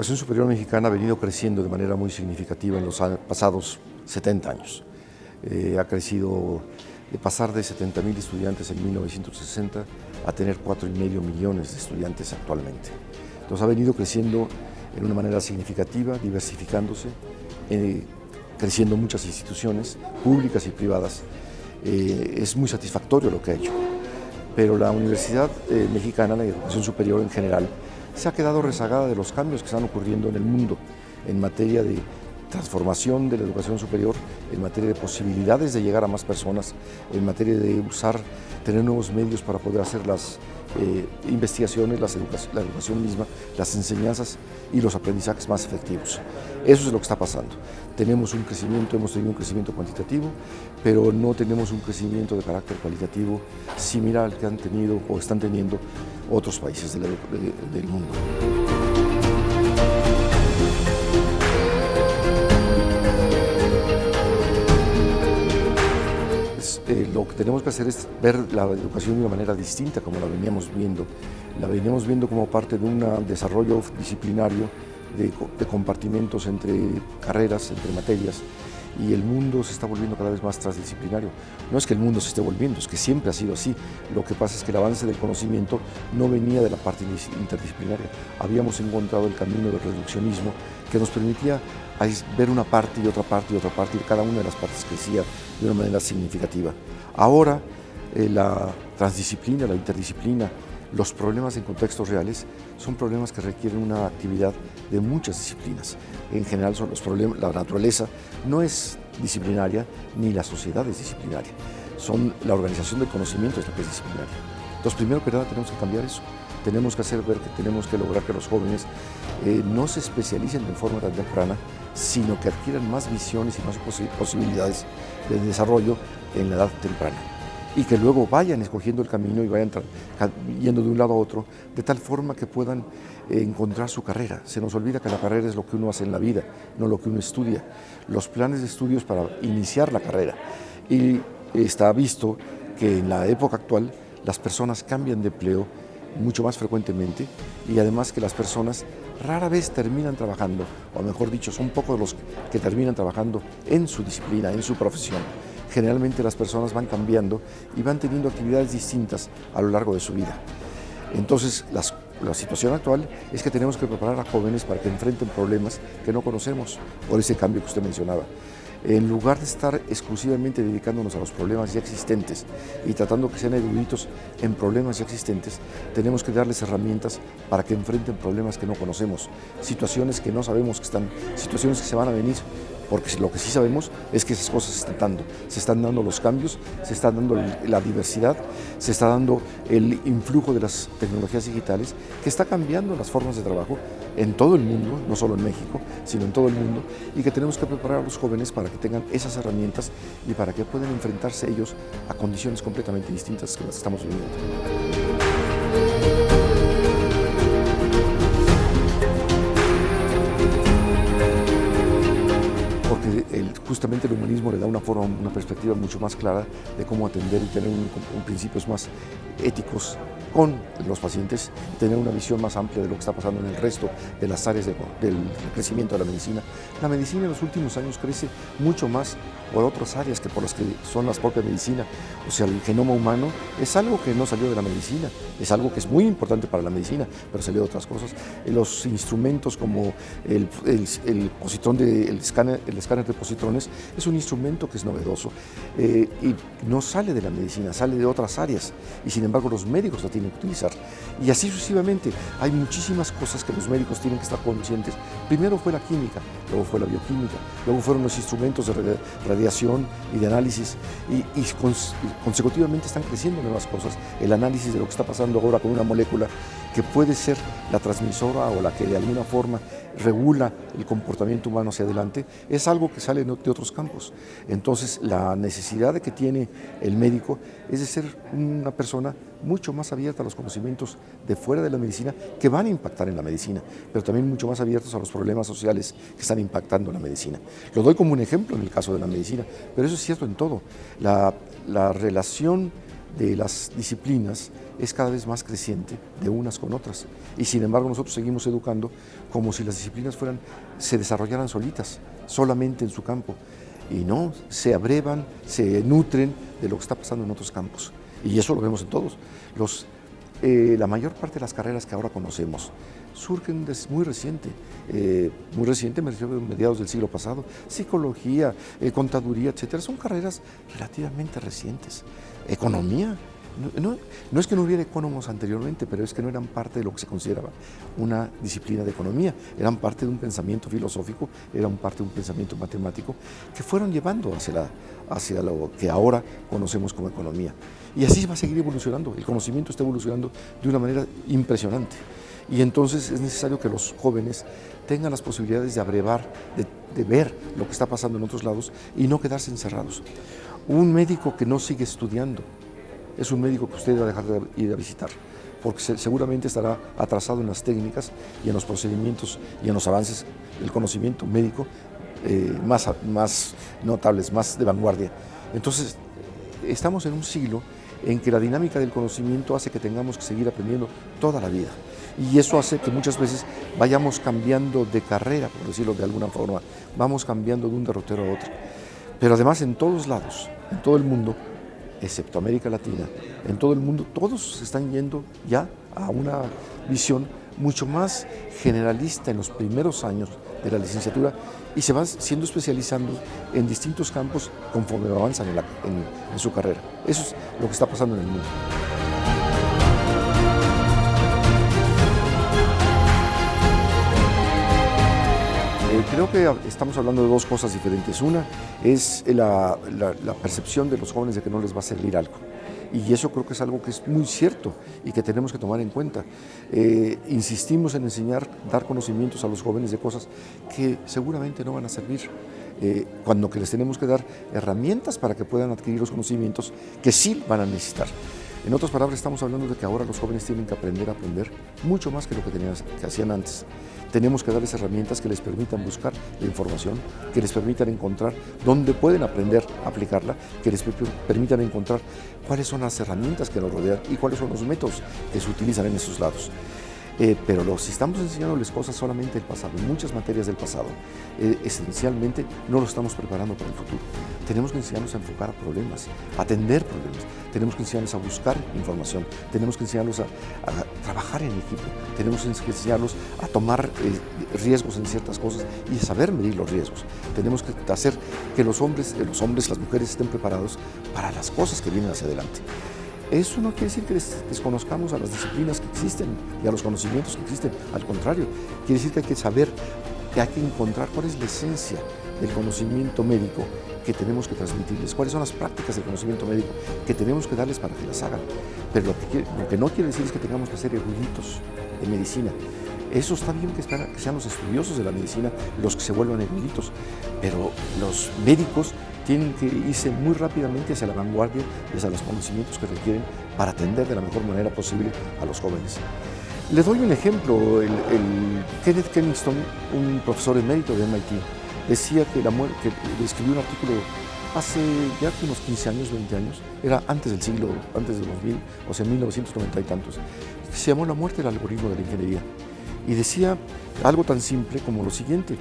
educación superior mexicana ha venido creciendo de manera muy significativa en los pasados 70 años. Ha crecido de pasar de 70,000 estudiantes en 1960 a tener 4,5 millones de estudiantes actualmente. Entonces ha venido creciendo en una manera significativa, diversificándose, creciendo muchas instituciones públicas y privadas. Es muy satisfactorio lo que ha hecho, pero la Universidad Mexicana, la educación superior en general, se ha quedado rezagada de los cambios que están ocurriendo en el mundo en materia de transformación de la educación superior, en materia de posibilidades de llegar a más personas, en materia de tener nuevos medios para poder hacer las investigaciones, la educación misma, las enseñanzas y los aprendizajes más efectivos. Eso es lo que está pasando. Hemos tenido un crecimiento cuantitativo, pero no tenemos un crecimiento de carácter cualitativo similar al que han tenido o están teniendo otros países del mundo. Lo que tenemos que hacer es ver la educación de una manera distinta como la veníamos viendo. La veníamos viendo como parte de un desarrollo disciplinario de compartimentos entre carreras, entre materias, y el mundo se está volviendo cada vez más transdisciplinario. No es que el mundo se esté volviendo, es que siempre ha sido así. Lo que pasa es que el avance del conocimiento no venía de la parte interdisciplinaria. Habíamos encontrado el camino del reduccionismo que nos permitía ver una parte y otra parte y otra parte, y cada una de las partes crecía de una manera significativa. Ahora la transdisciplina, la interdisciplina, los problemas en contextos reales son problemas que requieren una actividad de muchas disciplinas. En general son los problemas, la naturaleza no es disciplinaria ni la sociedad es disciplinaria. La organización del conocimiento es la que es disciplinaria. Entonces, primero que nada tenemos que cambiar eso. Tenemos que hacer ver que tenemos que lograr que los jóvenes no se especialicen de forma tan temprana, sino que adquieran más visiones y más posibilidades de desarrollo en la edad temprana. Y que luego vayan escogiendo el camino y vayan yendo de un lado a otro, de tal forma que puedan encontrar su carrera. Se nos olvida que la carrera es lo que uno hace en la vida, no lo que uno estudia. Los planes de estudios para iniciar la carrera. Y está visto que en la época actual las personas cambian de empleo mucho más frecuentemente, y además que las personas rara vez terminan trabajando, o mejor dicho, son pocos los que terminan trabajando en su disciplina, en su profesión. Generalmente las personas van cambiando y van teniendo actividades distintas a lo largo de su vida. Entonces, la situación actual es que tenemos que preparar a jóvenes para que enfrenten problemas que no conocemos, por ese cambio que usted mencionaba. En lugar de estar exclusivamente dedicándonos a los problemas ya existentes y tratando que sean eruditos en problemas ya existentes, tenemos que darles herramientas para que enfrenten problemas que no conocemos, situaciones que no sabemos que están, situaciones que se van a venir, porque lo que sí sabemos es que esas cosas se están dando los cambios, se está dando la diversidad, se está dando el influjo de las tecnologías digitales que está cambiando las formas de trabajo en todo el mundo, no solo en México, sino en todo el mundo, y que tenemos que preparar a los jóvenes para que tengan esas herramientas y para que puedan enfrentarse ellos a condiciones completamente distintas que las que estamos viviendo. Justamente el humanismo le da una perspectiva mucho más clara de cómo atender y tener principios más éticos con los pacientes, tener una visión más amplia de lo que está pasando en el resto de las áreas del crecimiento de la medicina. La medicina en los últimos años crece mucho más por otras áreas que por las que son las propias medicina. O sea, el genoma humano es algo que no salió de la medicina, es algo que es muy importante para la medicina, pero salió de otras cosas. Los instrumentos como el escáner de positrones es un instrumento que es novedoso y no sale de la medicina, sale de otras áreas, y sin embargo los médicos la tienen que utilizar. Y así sucesivamente, hay muchísimas cosas que los médicos tienen que estar conscientes. Primero fue la química, luego fue la bioquímica, luego fueron los instrumentos de radiación y de análisis, y consecutivamente están creciendo nuevas cosas. El análisis de lo que está pasando ahora con una molécula que puede ser la transmisora o la que de alguna forma regula el comportamiento humano hacia adelante, es algo que sale de otros campos. Entonces, la necesidad que tiene el médico es de ser una persona mucho más abierta a los conocimientos de fuera de la medicina que van a impactar en la medicina, pero también mucho más abiertos a los problemas sociales que están impactando en la medicina. Lo doy como un ejemplo en el caso de la medicina, pero eso es cierto en todo. La relación de las disciplinas es cada vez más creciente de unas con otras. Y sin embargo nosotros seguimos educando como si las disciplinas se desarrollaran solitas, solamente en su campo. Y no, se abrevan, se nutren de lo que está pasando en otros campos. Y eso lo vemos en todos. La mayor parte de las carreras que ahora conocemos surgen muy reciente me refiero a mediados del siglo pasado. Psicología, contaduría, etcétera, son carreras relativamente recientes. Economía, no es que no hubiera ecónomos anteriormente, pero es que no eran parte de lo que se consideraba una disciplina de economía, eran parte de un pensamiento filosófico, eran parte de un pensamiento matemático que fueron llevando hacia lo que ahora conocemos como economía. Y así va a seguir evolucionando, el conocimiento está evolucionando de una manera impresionante. Y entonces es necesario que los jóvenes tengan las posibilidades de abrevar, de ver lo que está pasando en otros lados y no quedarse encerrados. Un médico que no sigue estudiando es un médico que usted va a dejar de ir a visitar, porque seguramente estará atrasado en las técnicas y en los procedimientos y en los avances del conocimiento médico más notables, más de vanguardia. Entonces, estamos en un siglo en que la dinámica del conocimiento hace que tengamos que seguir aprendiendo toda la vida. Y eso hace que muchas veces vayamos cambiando de carrera, por decirlo de alguna forma, vamos cambiando de un derrotero a otro. Pero además en todos lados, en todo el mundo, excepto América Latina, en todo el mundo, todos se están yendo ya a una visión mucho más generalista en los primeros años de la licenciatura y se van siendo especializando en distintos campos conforme avanzan en su carrera. Eso es lo que está pasando en el mundo. Creo que estamos hablando de dos cosas diferentes. Una es la percepción de los jóvenes de que no les va a servir algo. Y eso creo que es algo que es muy cierto y que tenemos que tomar en cuenta. Insistimos en enseñar, dar conocimientos a los jóvenes de cosas que seguramente no van a servir, cuando que les tenemos que dar herramientas para que puedan adquirir los conocimientos que sí van a necesitar. En otras palabras, estamos hablando de que ahora los jóvenes tienen que aprender a aprender mucho más que lo que hacían antes. Tenemos que darles herramientas que les permitan buscar la información, que les permitan encontrar dónde pueden aprender a aplicarla, que les permitan encontrar cuáles son las herramientas que nos rodean y cuáles son los métodos que se utilizan en esos lados. Pero si estamos enseñándoles cosas solamente del pasado, muchas materias del pasado, esencialmente no lo estamos preparando para el futuro. Tenemos que enseñarlos a enfocar a problemas, a atender problemas, tenemos que enseñarlos a buscar información, tenemos que enseñarlos a trabajar en equipo, tenemos que enseñarlos a tomar riesgos en ciertas cosas y a saber medir los riesgos. Tenemos que hacer que los hombres, las mujeres estén preparados para las cosas que vienen hacia adelante. Eso no quiere decir que desconozcamos a las disciplinas que existen y a los conocimientos que existen. Al contrario, quiere decir que hay que saber, que hay que encontrar cuál es la esencia del conocimiento médico que tenemos que transmitirles, cuáles son las prácticas del conocimiento médico que tenemos que darles para que las hagan. Pero lo que no quiere decir es que tengamos que ser eruditos de medicina. Eso está bien que sean los estudiosos de la medicina los que se vuelvan eruditos, pero los médicos tienen que irse muy rápidamente hacia la vanguardia y hacia los conocimientos que requieren para atender de la mejor manera posible a los jóvenes. Le doy un ejemplo. El Kenneth Keniston, un profesor emérito de MIT, decía que escribió un artículo hace ya unos 15 años, 20 años, era antes del 2000, o sea, en 1990 y tantos, que se llamó La muerte del algoritmo de la ingeniería. Y decía algo tan simple como lo siguiente: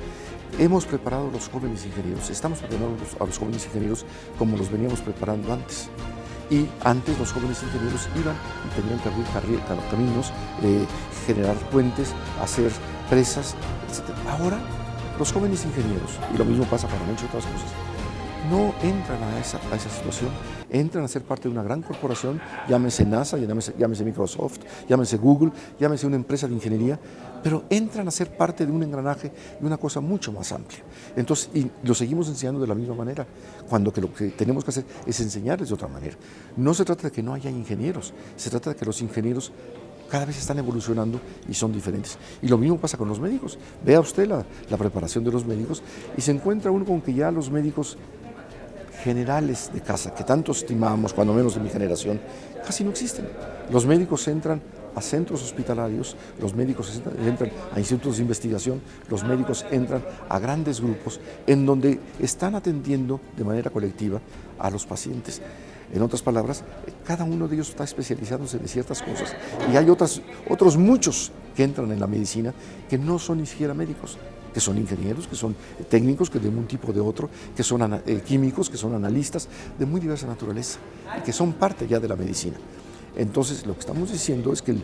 hemos preparado a los jóvenes ingenieros, estamos preparando a los jóvenes ingenieros como los veníamos preparando antes. Y antes los jóvenes ingenieros iban y tenían que abrir caminos, generar puentes, hacer presas, etc. Ahora los jóvenes ingenieros, y lo mismo pasa para muchas otras cosas, no entran a esa situación, entran a ser parte de una gran corporación, llámese NASA, llámese Microsoft, llámese Google, llámese una empresa de ingeniería, pero entran a ser parte de un engranaje de una cosa mucho más amplia. Entonces, y lo seguimos enseñando de la misma manera, cuando que lo que tenemos que hacer es enseñarles de otra manera. No se trata de que no haya ingenieros, se trata de que los ingenieros cada vez están evolucionando y son diferentes. Y lo mismo pasa con los médicos. Vea usted la preparación de los médicos y se encuentra uno con que ya los médicos generales de casa, que tanto estimamos, cuando menos de mi generación, casi no existen. Los médicos entran a centros hospitalarios, los médicos entran a institutos de investigación, los médicos entran a grandes grupos en donde están atendiendo de manera colectiva a los pacientes. En otras palabras, cada uno de ellos está especializándose de ciertas cosas y hay otros muchos que entran en la medicina que no son ni siquiera médicos, que son ingenieros, que son técnicos, que de un tipo o de otro, que son químicos, que son analistas, de muy diversa naturaleza y que son parte ya de la medicina. Entonces, lo que estamos diciendo es que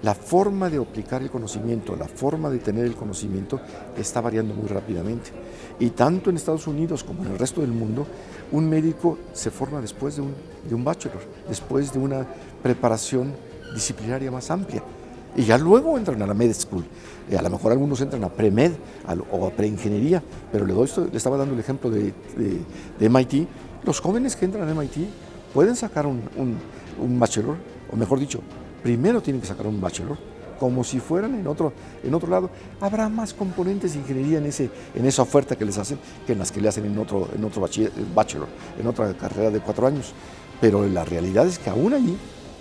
la forma de aplicar el conocimiento, la forma de tener el conocimiento está variando muy rápidamente. Y tanto en Estados Unidos como en el resto del mundo, un médico se forma después de un bachelor, después de una preparación disciplinaria más amplia. Y ya luego entran a la med school. A lo mejor algunos entran a pre-med o a pre-ingeniería, pero le estaba dando el ejemplo de MIT. Los jóvenes que entran a MIT pueden sacar un bachelor, o mejor dicho, primero tienen que sacar un bachelor, como si fueran en otro lado. Habrá más componentes de ingeniería en esa oferta que les hacen que en las que le hacen en otro bachelor, en otra carrera de 4 años. Pero la realidad es que aún allí,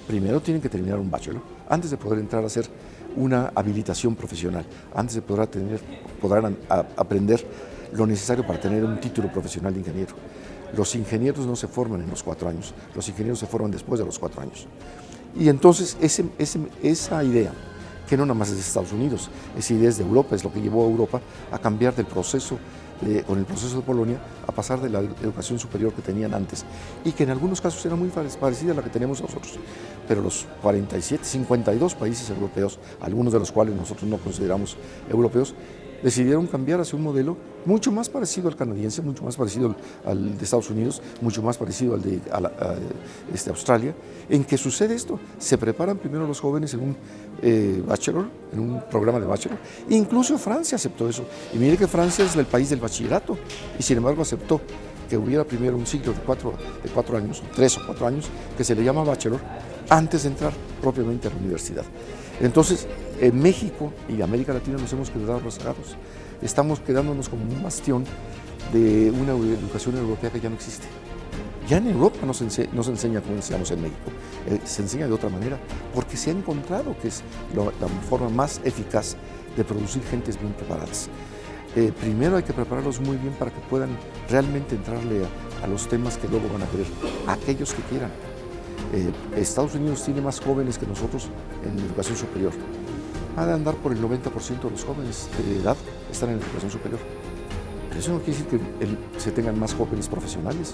primero tienen que terminar un bachelor antes de poder entrar a hacer una habilitación profesional, antes de poder aprender lo necesario para tener un título profesional de ingeniero. Los ingenieros no se forman en los 4 años, los ingenieros se forman después de los 4 años. Y entonces esa idea, que no nada más es de Estados Unidos, esa idea es de Europa, es lo que llevó a Europa a cambiar del proceso, con el proceso de Bolonia, a pasar de la educación superior que tenían antes, y que en algunos casos era muy parecida a la que tenemos nosotros. Pero los 52 países europeos, algunos de los cuales nosotros no consideramos europeos, decidieron cambiar hacia un modelo mucho más parecido al canadiense, mucho más parecido al de Estados Unidos, mucho más parecido al de Australia, en que sucede esto: se preparan primero los jóvenes en un bachelor, en un programa de bachelor. Incluso Francia aceptó eso. Y mire que Francia es el país del bachillerato, y sin embargo aceptó que hubiera primero un ciclo de 4 años, 3 o 4 años, que se le llama bachelor, antes de entrar propiamente a la universidad. Entonces, en México y América Latina nos hemos quedado rezagados. Estamos quedándonos como un bastión de una educación europea que ya no existe. Ya en Europa no se enseña como enseñamos en México, se enseña de otra manera, porque se ha encontrado que es la forma más eficaz de producir gentes bien preparadas. Primero hay que prepararlos muy bien para que puedan realmente entrarle a los temas que luego van a querer, aquellos que quieran. Estados Unidos tiene más jóvenes que nosotros en educación superior. Ha de andar por el 90% de los jóvenes de edad están en educación superior. Pero eso no quiere decir que se tengan más jóvenes profesionales.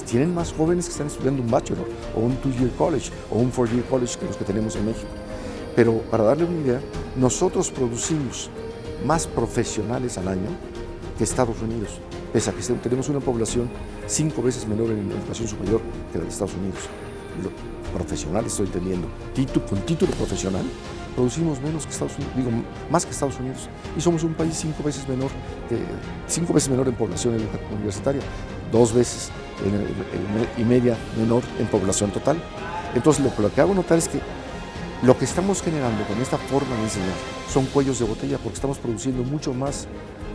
Tienen más jóvenes que están estudiando un bachelor o un 2-year college o un 4-year college que los que tenemos en México. Pero para darle una idea, nosotros producimos más profesionales al año que Estados Unidos, pese a que tenemos una población 5 veces menor en educación superior que la de Estados Unidos. Profesionales, estoy entendiendo, con título profesional, producimos menos que Estados Unidos, digo, más que Estados Unidos, y somos un país 5 veces menor en población universitaria, 2 veces y media menor en población total. Entonces, lo que hago notar es que lo que estamos generando con esta forma de enseñar son cuellos de botella, porque estamos produciendo mucho más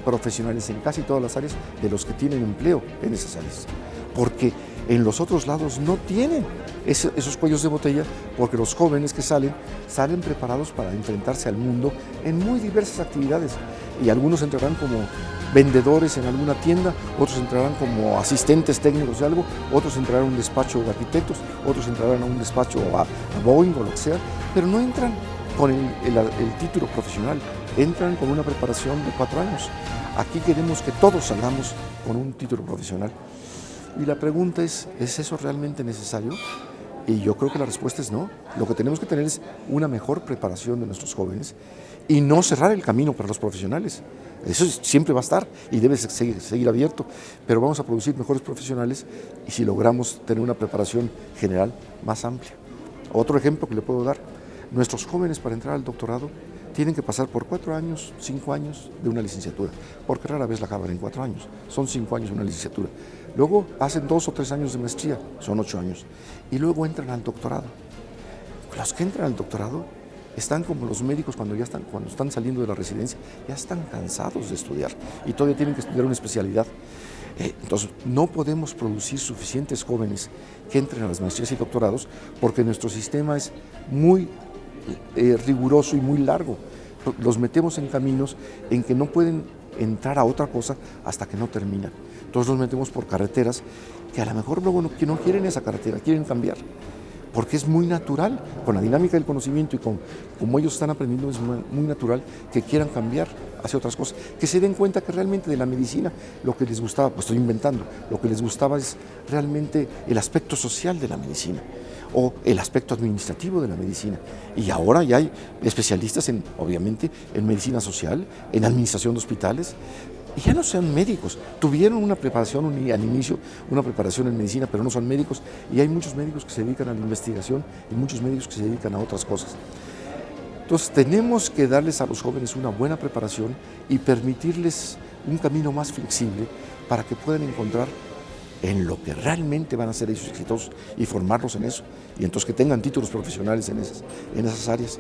profesionales en casi todas las áreas de los que tienen empleo en esas áreas. Porque en los otros lados no tienen esos cuellos de botella, porque los jóvenes que salen preparados para enfrentarse al mundo en muy diversas actividades. Y algunos entrarán como vendedores en alguna tienda, otros entrarán como asistentes técnicos de algo, otros entrarán a un despacho de arquitectos, otros entrarán a un despacho a Boeing o lo que sea, pero no entran con el título profesional, entran con una preparación de 4 años. Aquí queremos que todos salgamos con un título profesional. Y la pregunta ¿es eso realmente necesario? Y yo creo que la respuesta es no. Lo que tenemos que tener es una mejor preparación de nuestros jóvenes y no cerrar el camino para los profesionales. Eso siempre va a estar y debe seguir abierto, pero vamos a producir mejores profesionales y si logramos tener una preparación general más amplia. Otro ejemplo que le puedo dar: nuestros jóvenes para entrar al doctorado tienen que pasar por 4 años, 5 años de una licenciatura, porque rara vez la acaban en 4 años, son 5 años de una licenciatura. Luego hacen 2 o 3 años de maestría, son 8 años, y luego entran al doctorado. Los que entran al doctorado están como los médicos cuando están saliendo de la residencia, ya están cansados de estudiar y todavía tienen que estudiar una especialidad. Entonces, no podemos producir suficientes jóvenes que entren a las maestrías y doctorados porque nuestro sistema es muy riguroso y muy largo. Los metemos en caminos en que no pueden entrar a otra cosa hasta que no terminan. Entonces nos metemos por carreteras que a lo mejor luego que no quieren esa carretera, quieren cambiar, porque es muy natural, con la dinámica del conocimiento y como ellos están aprendiendo, es muy natural que quieran cambiar hacia otras cosas, que se den cuenta que realmente de la medicina lo que les gustaba, pues estoy inventando, lo que les gustaba es realmente el aspecto social de la medicina o el aspecto administrativo de la medicina. Y ahora ya hay especialistas obviamente, en medicina social, en administración de hospitales, y ya no sean médicos, tuvieron una preparación al inicio, una preparación en medicina, pero no son médicos, y hay muchos médicos que se dedican a la investigación y muchos médicos que se dedican a otras cosas. Entonces tenemos que darles a los jóvenes una buena preparación y permitirles un camino más flexible para que puedan encontrar en lo que realmente van a ser ellos exitosos y formarlos en eso, y entonces que tengan títulos profesionales en esas áreas.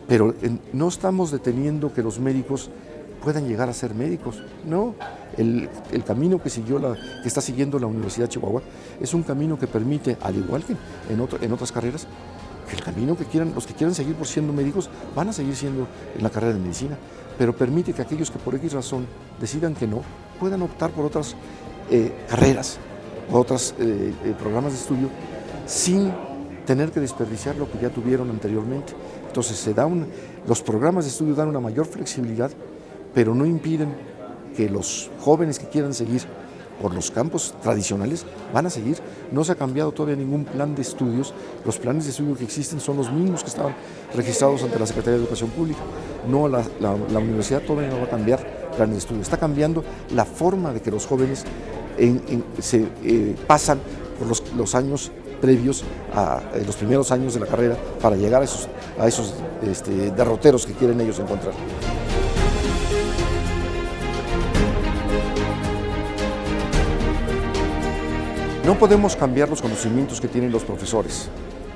Pero no estamos deteniendo que los médicos puedan llegar a ser médicos. No, el camino que está siguiendo la Universidad de Chihuahua es un camino que permite, al igual que en otras carreras, que el camino que los que quieran seguir por siendo médicos van a seguir siendo en la carrera de medicina, pero permite que aquellos que por X razón decidan que no, puedan optar por otras carreras o otros programas de estudio sin tener que desperdiciar lo que ya tuvieron anteriormente. Entonces los programas de estudio dan una mayor flexibilidad, pero no impiden que los jóvenes que quieran seguir por los campos tradicionales van a seguir. No se ha cambiado todavía ningún plan de estudios. Los planes de estudio que existen son los mismos que estaban registrados ante la Secretaría de Educación Pública. No, la universidad todavía no va a cambiar planes de estudio. Está cambiando la forma de que los jóvenes se pasan por los años previos a los primeros años de la carrera para llegar a esos derroteros que quieren ellos encontrar. No podemos cambiar los conocimientos que tienen los profesores.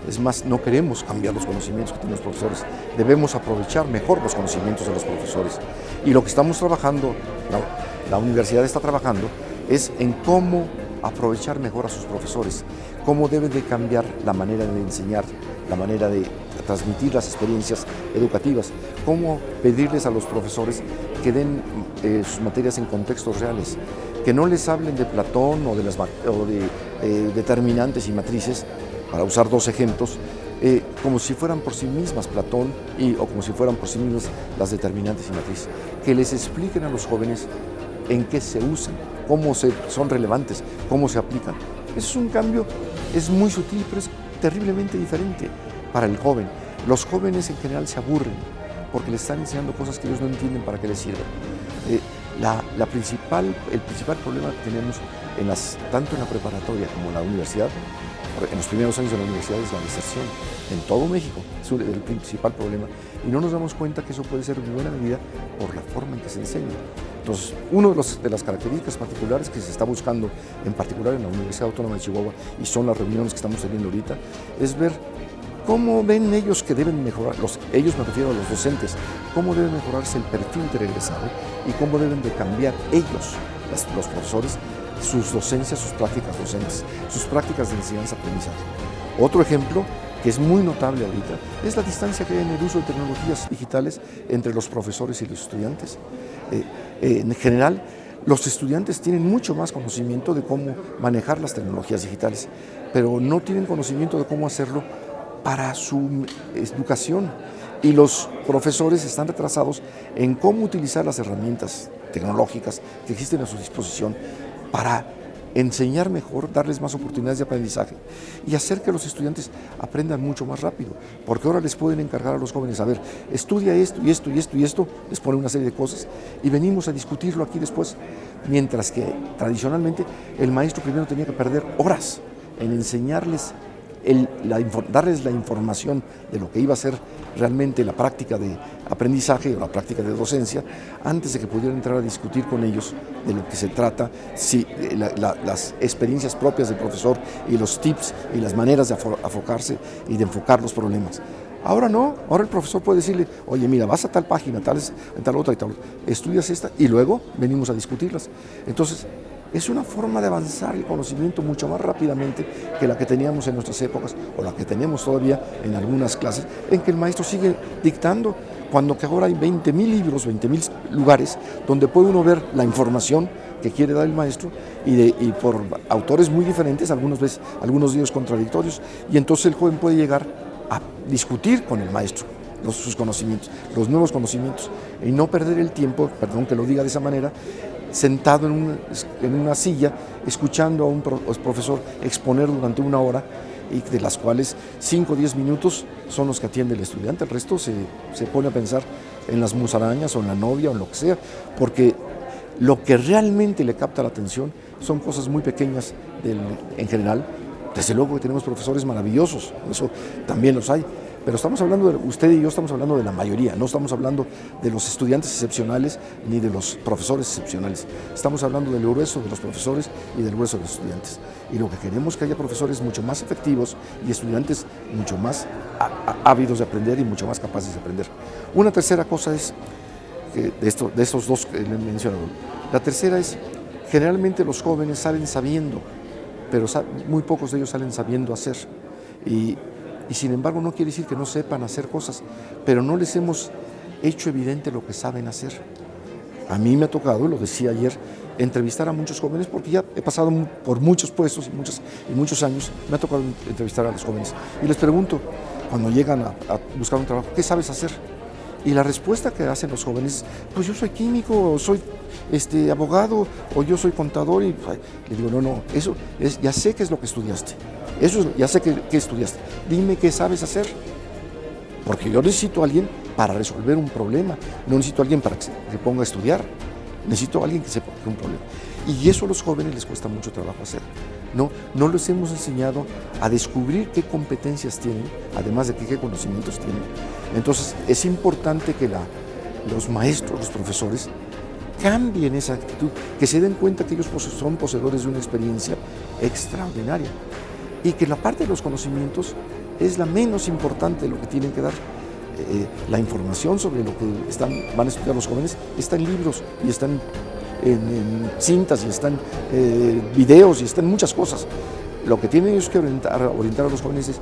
Es más, no queremos cambiar los conocimientos que tienen los profesores. Debemos aprovechar mejor los conocimientos de los profesores. Y lo que estamos trabajando, la universidad está trabajando, es en cómo aprovechar mejor a sus profesores, cómo deben de cambiar la manera de enseñar, la manera de transmitir las experiencias educativas, cómo pedirles a los profesores que den sus materias en contextos reales, que no les hablen de Platón o de determinantes y matrices, para usar dos ejemplos, como si fueran por sí mismas Platón o como si fueran por sí mismas las determinantes y matrices, que les expliquen a los jóvenes en qué se usan, cómo son relevantes, cómo se aplican. Eso es un cambio, es muy sutil, pero es terriblemente diferente para el joven. Los jóvenes en general se aburren porque les están enseñando cosas que ellos no entienden para qué les sirven. El principal problema que tenemos tanto en la preparatoria como en la universidad, en los primeros años de la universidad, es la deserción. En todo México es el principal problema, y no nos damos cuenta que eso puede ser en buena medida por la forma en que se enseña. Entonces, una de las características particulares que se está buscando, en particular en la Universidad Autónoma de Chihuahua, y son las reuniones que estamos teniendo ahorita, es ver cómo ven ellos que deben mejorar, ellos me refiero a los docentes, cómo debe mejorarse el perfil de egresado y cómo deben de cambiar ellos, los profesores, sus docencias, sus prácticas docentes, sus prácticas de enseñanza-aprendizaje. Otro ejemplo que es muy notable ahorita es la distancia que hay en el uso de tecnologías digitales entre los profesores y los estudiantes. En general, los estudiantes tienen mucho más conocimiento de cómo manejar las tecnologías digitales, pero no tienen conocimiento de cómo hacerlo para su educación, y los profesores están retrasados en cómo utilizar las herramientas tecnológicas que existen a su disposición para enseñar mejor, darles más oportunidades de aprendizaje y hacer que los estudiantes aprendan mucho más rápido, porque ahora les pueden encargar a los jóvenes, a ver, estudia esto y esto y esto y esto, les ponen una serie de cosas y venimos a discutirlo aquí después, mientras que tradicionalmente el maestro primero tenía que perder horas en enseñarles, darles la información de lo que iba a ser realmente la práctica de aprendizaje o la práctica de docencia, antes de que pudieran entrar a discutir con ellos de lo que se trata, las experiencias propias del profesor y los tips y las maneras de afocarse y de enfocar los problemas. Ahora no, ahora el profesor puede decirle, oye, mira, vas a tal página, tal otra y tal otra, estudias esta y luego venimos a discutirlas. Entonces, es una forma de avanzar el conocimiento mucho más rápidamente que la que teníamos en nuestras épocas, o la que tenemos todavía en algunas clases, en que el maestro sigue dictando, cuando que ahora hay 20,000 libros, 20,000 lugares donde puede uno ver la información que quiere dar el maestro y por autores muy diferentes, algunos de ellos contradictorios, y entonces el joven puede llegar a discutir con el maestro sus conocimientos, los nuevos conocimientos, y no perder el tiempo, perdón que lo diga de esa manera, sentado en una silla, escuchando a un profesor exponer durante una hora, y de las cuales 5 o 10 minutos son los que atiende el estudiante, el resto se pone a pensar en las musarañas o en la novia o en lo que sea, porque lo que realmente le capta la atención son cosas muy pequeñas en general. Desde luego que tenemos profesores maravillosos, eso también los hay, pero estamos hablando, usted y yo estamos hablando de la mayoría, no estamos hablando de los estudiantes excepcionales ni de los profesores excepcionales, estamos hablando del grueso de los profesores y del grueso de los estudiantes. Y lo que queremos es que haya profesores mucho más efectivos y estudiantes mucho más ávidos de aprender y mucho más capaces de aprender. Una tercera cosa es, que de estos dos que le he mencionado, la tercera es, generalmente los jóvenes salen sabiendo, pero muy pocos de ellos salen sabiendo hacer. Y sin embargo no quiere decir que no sepan hacer cosas, pero no les hemos hecho evidente lo que saben hacer. A mí me ha tocado, lo decía ayer, entrevistar a muchos jóvenes, porque ya he pasado por muchos puestos y muchos años, me ha tocado entrevistar a los jóvenes. Y les pregunto, cuando llegan a buscar un trabajo, ¿qué sabes hacer? Y la respuesta que hacen los jóvenes, pues yo soy químico, o soy abogado, o yo soy contador, y le digo, no, eso es, ya sé qué es lo que estudiaste, ya sé qué estudiaste, dime qué sabes hacer, porque yo necesito a alguien para resolver un problema, no necesito a alguien para que se ponga a estudiar, necesito a alguien que sepa un problema. Y eso a los jóvenes les cuesta mucho trabajo hacer. No les hemos enseñado a descubrir qué competencias tienen, además de qué conocimientos tienen. Entonces es importante que los maestros, los profesores, cambien esa actitud, que se den cuenta que ellos son poseedores de una experiencia extraordinaria y que la parte de los conocimientos es la menos importante de lo que tienen que dar. La información sobre lo que van a estudiar los jóvenes está en libros y están en cintas y están videos y están muchas cosas. Lo que tienen ellos que orientar a los jóvenes es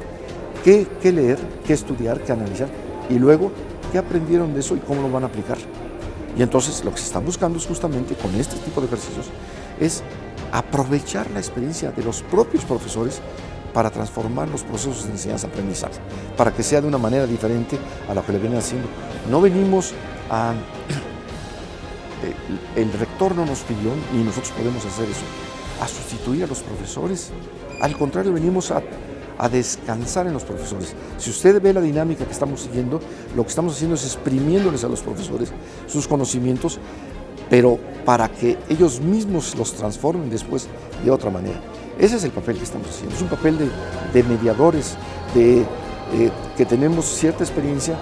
qué leer, qué estudiar, qué analizar y luego qué aprendieron de eso y cómo lo van a aplicar. Y entonces lo que se está buscando es justamente con este tipo de ejercicios es aprovechar la experiencia de los propios profesores para transformar los procesos de enseñanza-aprendizaje, para que sea de una manera diferente a lo que le vienen haciendo. No venimos a... El rector no nos pidió, y nosotros podemos hacer eso, a sustituir a los profesores. Al contrario, venimos a descansar en los profesores. Si usted ve la dinámica que estamos siguiendo, lo que estamos haciendo es exprimiéndoles a los profesores sus conocimientos, pero para que ellos mismos los transformen después de otra manera. Ese es el papel que estamos haciendo, es un papel de mediadores, que tenemos cierta experiencia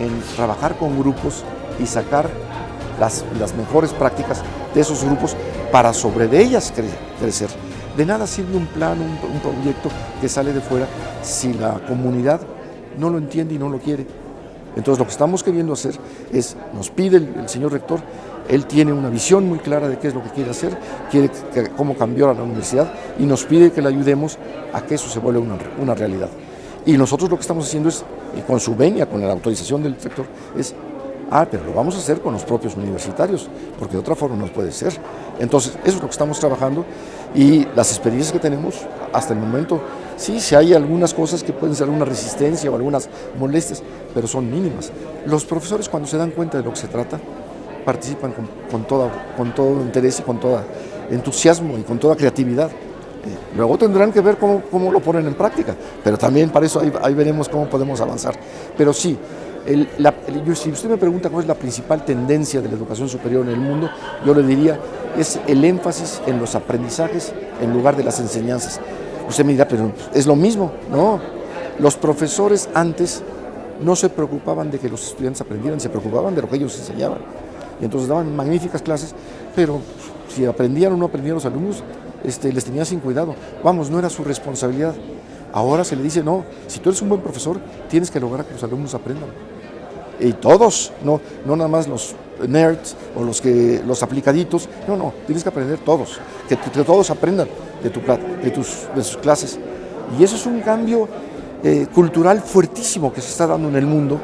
en trabajar con grupos y sacar las mejores prácticas de esos grupos para sobre de ellas crecer. De nada sirve un plan, un proyecto que sale de fuera si la comunidad no lo entiende y no lo quiere. Entonces lo que estamos queriendo hacer es, nos pide el señor rector, él tiene una visión muy clara de qué es lo que quiere hacer, quiere cómo cambiar a la universidad y nos pide que le ayudemos a que eso se vuelva una realidad. Y nosotros lo que estamos haciendo es, y con su venia, con la autorización del rector, es, pero lo vamos a hacer con los propios universitarios, porque de otra forma no puede ser. Entonces, eso es lo que estamos trabajando y las experiencias que tenemos hasta el momento, sí, si hay algunas cosas que pueden ser una resistencia o algunas molestias, pero son mínimas. Los profesores, cuando se dan cuenta de lo que se trata, participan con todo interés y con todo entusiasmo y con toda creatividad. Luego tendrán que ver cómo lo ponen en práctica, pero también para eso ahí veremos cómo podemos avanzar. Pero sí, si usted me pregunta cuál es la principal tendencia de la educación superior en el mundo, yo le diría es el énfasis en los aprendizajes en lugar de las enseñanzas. Usted me dirá, pero es lo mismo. No, los profesores antes no se preocupaban de que los estudiantes aprendieran, se preocupaban de lo que ellos enseñaban. Y entonces daban magníficas clases, pero si aprendían o no aprendían los alumnos, les tenía sin cuidado. Vamos, no era su responsabilidad. Ahora se le dice, no, si tú eres un buen profesor, tienes que lograr que los alumnos aprendan. Y todos, no nada más los nerds o los aplicaditos, no, tienes que aprender todos, que todos aprendan de sus clases. Y eso es un cambio cultural fuertísimo que se está dando en el mundo,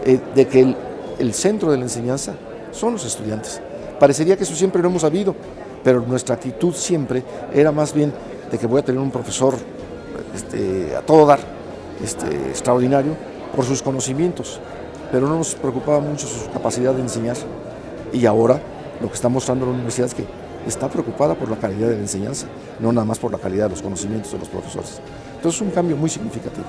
de que el centro de la enseñanza son los estudiantes. Parecería que eso siempre lo hemos sabido, pero nuestra actitud siempre era más bien de que voy a tener un profesor a todo dar, extraordinario, por sus conocimientos, pero no nos preocupaba mucho su capacidad de enseñar. Y ahora lo que está mostrando la universidad es que está preocupada por la calidad de la enseñanza, no nada más por la calidad de los conocimientos de los profesores. Entonces es un cambio muy significativo.